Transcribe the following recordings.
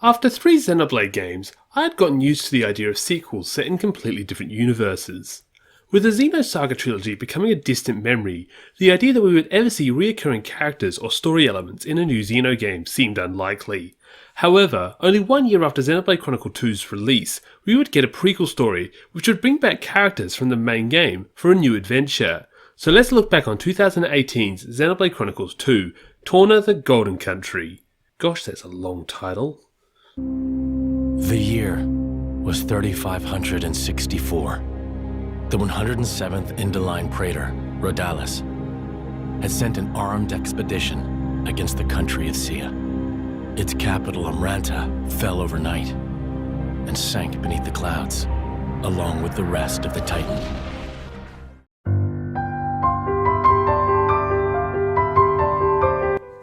After 3 Xenoblade games, I had gotten used to the idea of sequels set in completely different universes. With the Xeno Saga trilogy becoming a distant memory, the idea that we would ever see reoccurring characters or story elements in a new Xeno game seemed unlikely. However, only 1 year after Xenoblade Chronicle 2's release, we would get a prequel story which would bring back characters from the main game for a new adventure. So let's look back on 2018's Xenoblade Chronicles 2, Torna the Golden Country. Gosh, that's a long title. The year was 3564. The 107th Indoline Praetor, Rhodalis, had sent an armed expedition against the country of Sia. Its capital, Amranta, fell overnight and sank beneath the clouds, along with the rest of the Titan.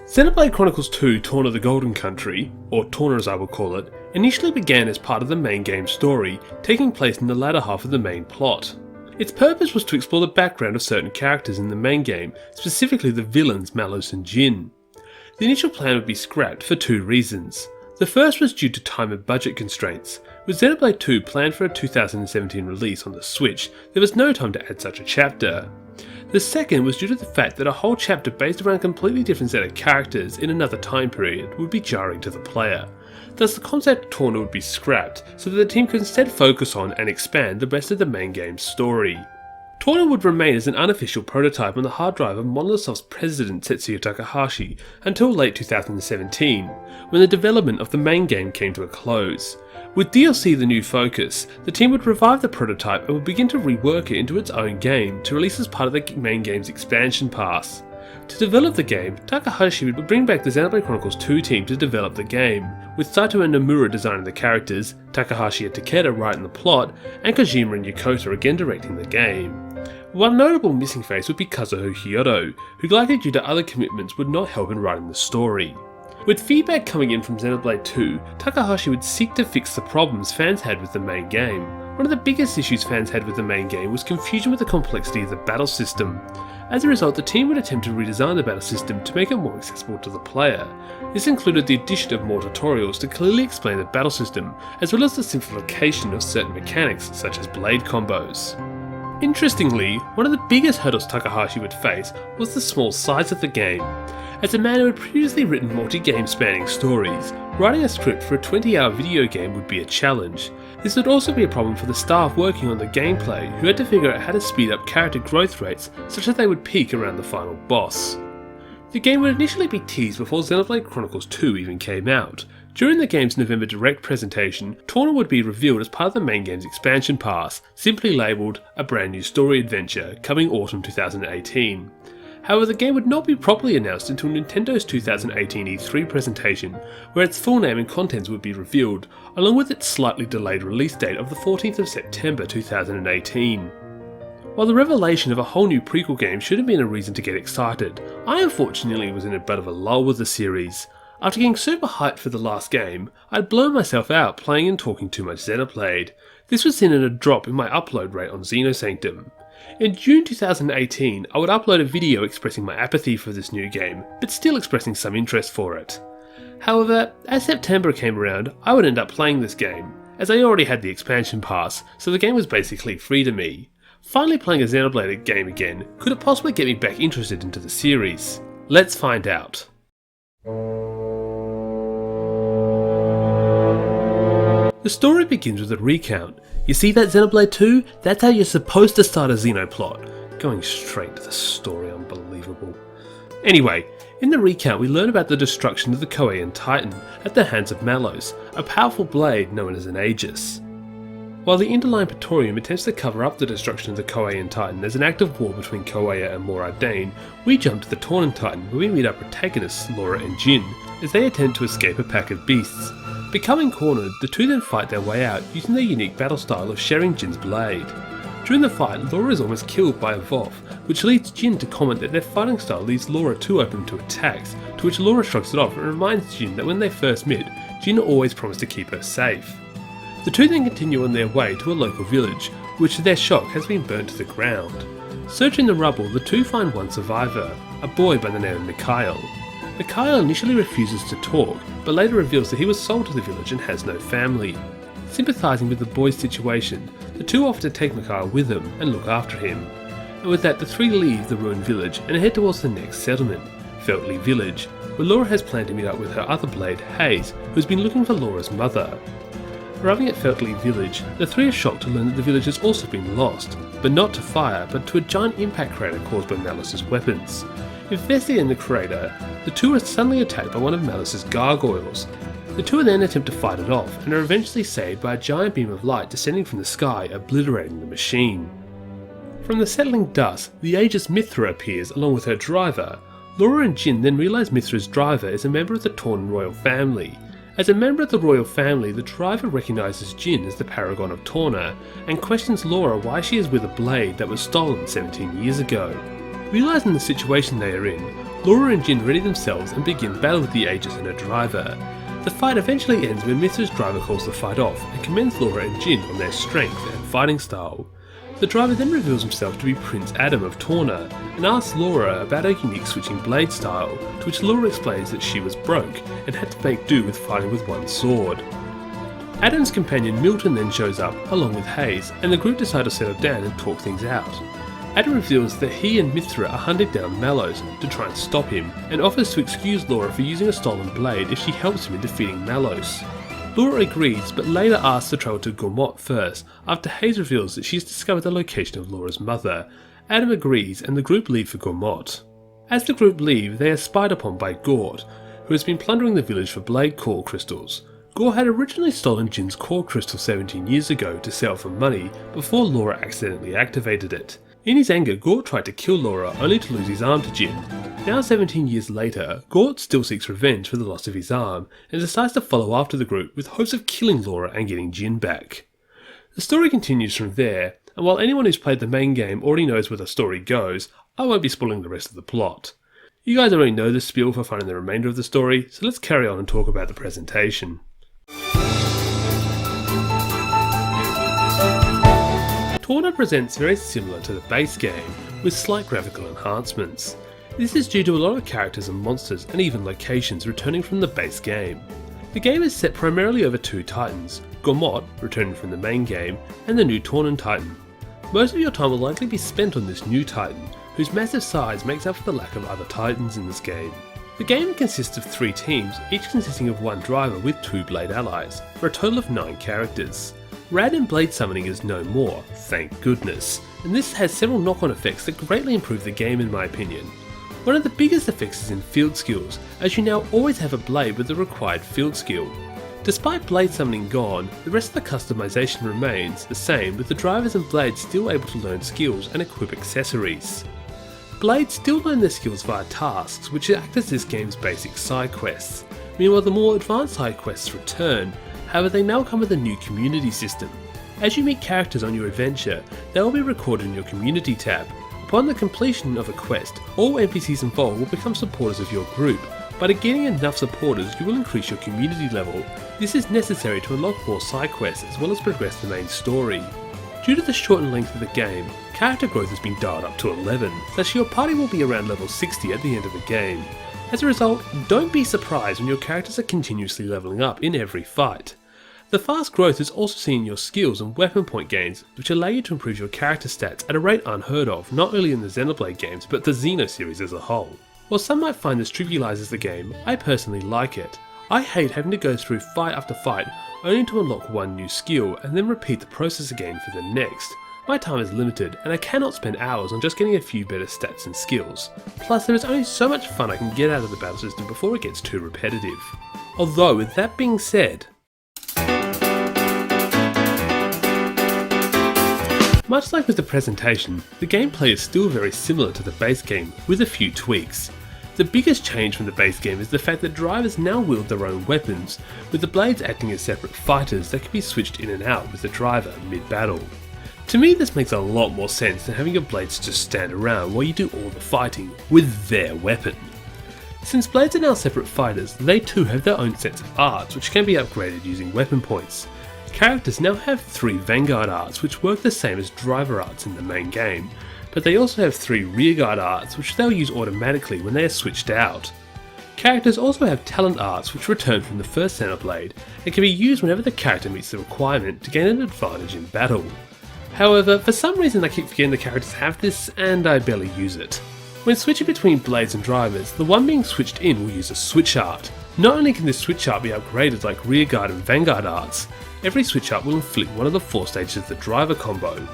Xenoblade Chronicles 2 Torna the Golden Country, or Torna as I will call it, initially began as part of the main game story, taking place in the latter half of the main plot. Its purpose was to explore the background of certain characters in the main game, specifically the villains Malus and Jin. The initial plan would be scrapped for 2 reasons. The first was due to time and budget constraints. With Xenoblade 2 planned for a 2017 release on the Switch, there was no time to add such a chapter. The second was due to the fact that a whole chapter based around a completely different set of characters in another time period would be jarring to the player. Thus the concept of Torna would be scrapped so that the team could instead focus on and expand the rest of the main game's story. Torna would remain as an unofficial prototype on the hard drive of Monolith Soft's president Tetsuya Takahashi until late 2017, when the development of the main game came to a close. With DLC the new focus, the team would revive the prototype and would begin to rework it into its own game to release as part of the main game's expansion pass. To develop the game, Takahashi would bring back the Xenoblade Chronicles 2 team to develop the game, with Saito and Nomura designing the characters, Takahashi and Takeda writing the plot, and Kojima and Yokota again directing the game. One notable missing face would be Kazuho Hyodo, who likely due to other commitments would not help in writing the story. With feedback coming in from Xenoblade 2, Takahashi would seek to fix the problems fans had with the main game. One of the biggest issues fans had with the main game was confusion with the complexity of the battle system. As a result, the team would attempt to redesign the battle system to make it more accessible to the player. This included the addition of more tutorials to clearly explain the battle system, as well as the simplification of certain mechanics such as blade combos. Interestingly, one of the biggest hurdles Takahashi would face was the small size of the game. As a man who had previously written multi-game spanning stories, writing a script for a 20-hour video game would be a challenge. This would also be a problem for the staff working on the gameplay, who had to figure out how to speed up character growth rates such that they would peak around the final boss. The game would initially be teased before Xenoblade Chronicles 2 even came out. During the game's November Direct presentation, Torna would be revealed as part of the main game's expansion pass, simply labelled a brand new story adventure coming autumn 2018. However, the game would not be properly announced until Nintendo's 2018 E3 presentation, where its full name and contents would be revealed, along with its slightly delayed release date of the 14th of September 2018. While the revelation of a whole new prequel game should have been a reason to get excited, I unfortunately was in a bit of a lull with the series. After getting super hyped for the last game, I'd blown myself out playing and talking too much Xenoblade. This was seen in a drop in my upload rate on Xenosanctum. In June 2018, I would upload a video expressing my apathy for this new game, but still expressing some interest for it. However, as September came around, I would end up playing this game, as I already had the expansion pass, so the game was basically free to me. Finally playing a Xenoblade game again, could it possibly get me back interested into the series? Let's find out. The story begins with a recount. You see that Xenoblade 2? That's how you're supposed to start a Xeno plot. Going straight to the story, unbelievable. Anyway, in the recount we learn about the destruction of the Koeian Titan at the hands of Malus, a powerful blade known as an Aegis. While the Indoline Praetorium attempts to cover up the destruction of the Koeian Titan as an act of war between Koea and Morad Dane, we jump to the Tornan Titan where we meet our protagonists Laura and Jin as they attempt to escape a pack of beasts. Becoming cornered, the two then fight their way out using their unique battle style of sharing Jin's blade. During the fight, Laura is almost killed by a Voth, which leads Jin to comment that their fighting style leaves Laura too open to attacks, to which Laura shrugs it off and reminds Jin that when they first met, Jin always promised to keep her safe. The two then continue on their way to a local village, which to their shock has been burnt to the ground. Searching the rubble, the two find one survivor, a boy by the name of Mikhail. Mikhail initially refuses to talk, but later reveals that he was sold to the village and has no family. Sympathising with the boy's situation, the two offer to take Mikhail with them and look after him. And with that, the three leave the ruined village and head towards the next settlement, Feltley Village, where Laura has planned to meet up with her other blade, Hayes, who's been looking for Laura's mother. Arriving at Feltley Village, the three are shocked to learn that the village has also been lost, but not to fire, but to a giant impact crater caused by Malice's weapons. Investigating the crater, the two are suddenly attacked by one of Malice's gargoyles. The two then attempt to fight it off, and are eventually saved by a giant beam of light descending from the sky, obliterating the machine. From the settling dust, the aegis Mithra appears along with her driver. Laura and Jin then realise Mithra's driver is a member of the Torna royal family. As a member of the royal family, the driver recognises Jin as the paragon of Torna, and questions Laura why she is with a blade that was stolen 17 years ago. Realising the situation they are in, Laura and Jin ready themselves and begin battle with the Aegis and her driver. The fight eventually ends when Mithra's driver calls the fight off and commends Laura and Jin on their strength and fighting style. The driver then reveals himself to be Prince Adam of Torna and asks Laura about her unique switching blade style, to which Laura explains that she was broke and had to make do with fighting with one sword. Adam's companion Milton then shows up along with Hayes, and the group decide to settle down and talk things out. Adam reveals that he and Mithra are hunting down Mallows to try and stop him, and offers to excuse Laura for using a stolen blade if she helps him in defeating Mallows. Laura agrees, but later asks to travel to Gormott first, after Hayes reveals that she's discovered the location of Laura's mother. Adam agrees, and the group leave for Gormott. As the group leave, they are spied upon by Gort, who has been plundering the village for blade core crystals. Gort had originally stolen Jin's core crystal 17 years ago to sell for money, before Laura accidentally activated it. In his anger, Gort tried to kill Laura, only to lose his arm to Jin. Now 17 years later, Gort still seeks revenge for the loss of his arm, and decides to follow after the group with hopes of killing Laura and getting Jin back. The story continues from there, and while anyone who's played the main game already knows where the story goes, I won't be spoiling the rest of the plot. You guys already know the spiel for finding the remainder of the story, so let's carry on and talk about the presentation. Torna presents very similar to the base game, with slight graphical enhancements. This is due to a lot of characters and monsters and even locations returning from the base game. The game is set primarily over two titans, Gormott, returning from the main game, and the new Tornan titan. Most of your time will likely be spent on this new titan, whose massive size makes up for the lack of other titans in this game. The game consists of 3 teams, each consisting of 1 driver with 2 blade allies, for a total of 9 characters. Random blade summoning is no more, thank goodness, and this has several knock-on effects that greatly improve the game in my opinion. One of the biggest effects is in field skills, as you now always have a blade with the required field skill. Despite blade summoning gone, the rest of the customization remains the same, with the drivers and blades still able to learn skills and equip accessories. Blades still learn their skills via tasks, which act as this game's basic side quests. Meanwhile, the more advanced side quests return. However, they now come with a new community system. As you meet characters on your adventure, they will be recorded in your community tab. Upon the completion of a quest, all NPCs involved will become supporters of your group. By getting enough supporters, you will increase your community level. This is necessary to unlock more side quests as well as progress the main story. Due to the shortened length of the game, character growth has been dialed up to 11, such your party will be around level 60 at the end of the game. As a result, don't be surprised when your characters are continuously leveling up in every fight. The fast growth is also seen in your skills and weapon point gains, which allow you to improve your character stats at a rate unheard of not only in the Xenoblade games but the Xeno series as a whole. While some might find this trivialises the game, I personally like it. I hate having to go through fight after fight only to unlock one new skill and then repeat the process again for the next. My time is limited and I cannot spend hours on just getting a few better stats and skills. Plus there is only so much fun I can get out of the battle system before it gets too repetitive. Although with that being said, much like with the presentation, the gameplay is still very similar to the base game, with a few tweaks. The biggest change from the base game is the fact that drivers now wield their own weapons, with the blades acting as separate fighters that can be switched in and out with the driver mid-battle. To me this makes a lot more sense than having your blades just stand around while you do all the fighting with their weapon. Since blades are now separate fighters, they too have their own sets of arts which can be upgraded using weapon points. Characters now have 3 Vanguard arts which work the same as driver arts in the main game, but they also have 3 Rearguard arts which they'll use automatically when they are switched out. Characters also have talent arts which return from the first Xenoblade and can be used whenever the character meets the requirement to gain an advantage in battle. However, for some reason I keep forgetting the characters have this and I barely use it. When switching between blades and drivers, the one being switched in will use a switch art. Not only can this switch art be upgraded like rearguard and vanguard arts, every switch art will inflict one of the 4 stages of the driver combo.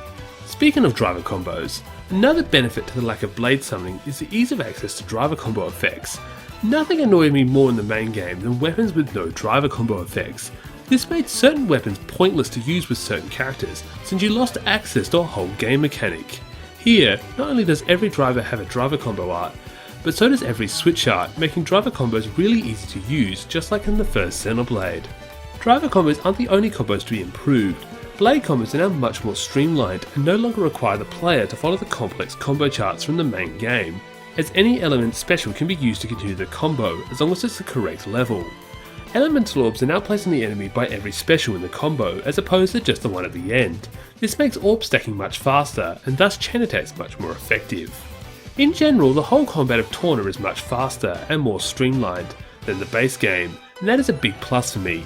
Speaking of driver combos, another benefit to the lack of blade summoning is the ease of access to driver combo effects. Nothing annoyed me more in the main game than weapons with no driver combo effects. This made certain weapons pointless to use with certain characters, since you lost access to a whole game mechanic. Here, not only does every driver have a driver combo art, but so does every switch art, making driver combos really easy to use, just like in the first Xenoblade. Driver combos aren't the only combos to be improved. Blade combos are now much more streamlined and no longer require the player to follow the complex combo charts from the main game, as any element special can be used to continue the combo as long as it's the correct level. Elemental orbs are now placed on the enemy by every special in the combo as opposed to just the one at the end. This makes orb stacking much faster and thus chain attacks much more effective. In general, the whole combat of Torna is much faster and more streamlined than the base game, and that is a big plus for me.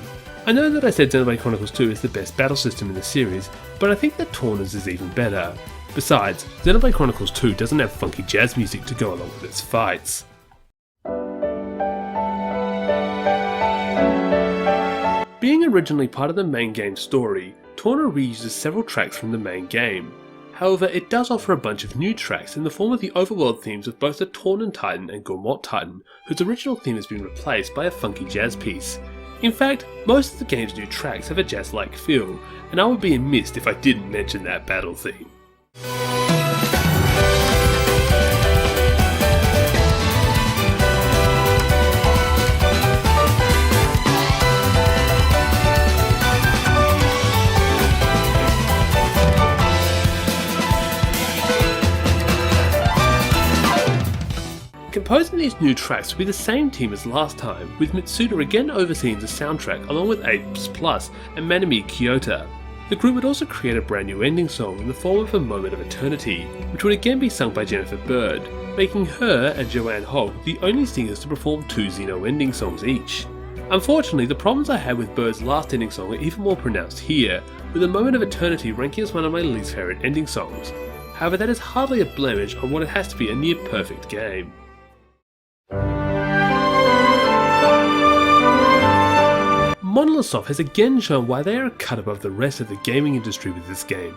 I know that I said Xenoblade Chronicles 2 is the best battle system in the series, but I think that Torna's is even better. Besides, Xenoblade Chronicles 2 doesn't have funky jazz music to go along with its fights. Being originally part of the main game story, Torna reuses several tracks from the main game. However, it does offer a bunch of new tracks in the form of the overworld themes of both the Tornan Titan and Gormott Titan, whose original theme has been replaced by a funky jazz piece. In fact, most of the game's new tracks have a jazz-like feel, and I would be amiss if I didn't mention that battle theme. Composing these new tracks will be the same team as last time, with Mitsuda again overseeing the soundtrack along with Apes Plus and Manami Kyoto. The group would also create a brand new ending song in the form of A Moment of Eternity, which would again be sung by Jennifer Bird, making her and Joanne Hogg the only singers to perform 2 Xeno ending songs each. Unfortunately, the problems I had with Bird's last ending song are even more pronounced here, with A Moment of Eternity ranking as one of my least favourite ending songs. However, that is hardly a blemish on what it has to be a near perfect game. Monolith Soft has again shown why they are a cut above the rest of the gaming industry with this game.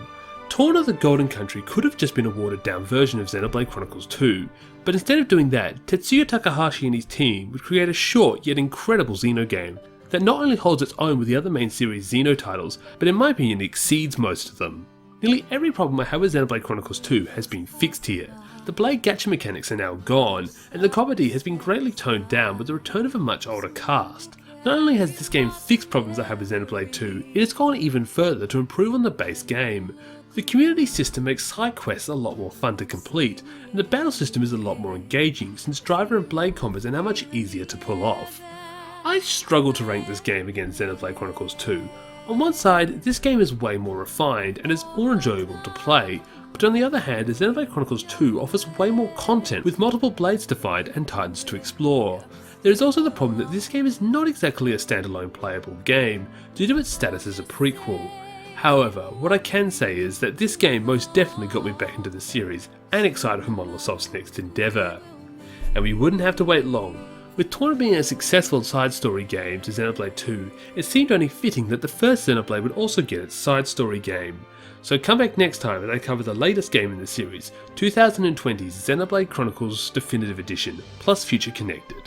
Torna the Golden Country could have just been a watered down version of Xenoblade Chronicles 2, but instead of doing that, Tetsuya Takahashi and his team would create a short yet incredible Xeno game that not only holds its own with the other main series Xeno titles, but in my opinion exceeds most of them. Nearly every problem I have with Xenoblade Chronicles 2 has been fixed here. The blade gacha mechanics are now gone, and the comedy has been greatly toned down with the return of a much older cast. Not only has this game fixed problems I have with Xenoblade 2, it has gone even further to improve on the base game. The community system makes side quests a lot more fun to complete, and the battle system is a lot more engaging since driver and blade combos are now much easier to pull off. I struggle to rank this game against Xenoblade Chronicles 2. On one side, this game is way more refined and is more enjoyable to play, but on the other hand, Xenoblade Chronicles 2 offers way more content with multiple blades to find and titans to explore. There is also the problem that this game is not exactly a standalone playable game due to its status as a prequel. However, what I can say is that this game most definitely got me back into the series and excited for Monolith Soft's next endeavour. And we wouldn't have to wait long. With Torna being a successful side story game to Xenoblade 2, it seemed only fitting that the first Xenoblade would also get its side story game. So come back next time and I cover the latest game in the series, 2020's Xenoblade Chronicles Definitive Edition, plus Future Connected.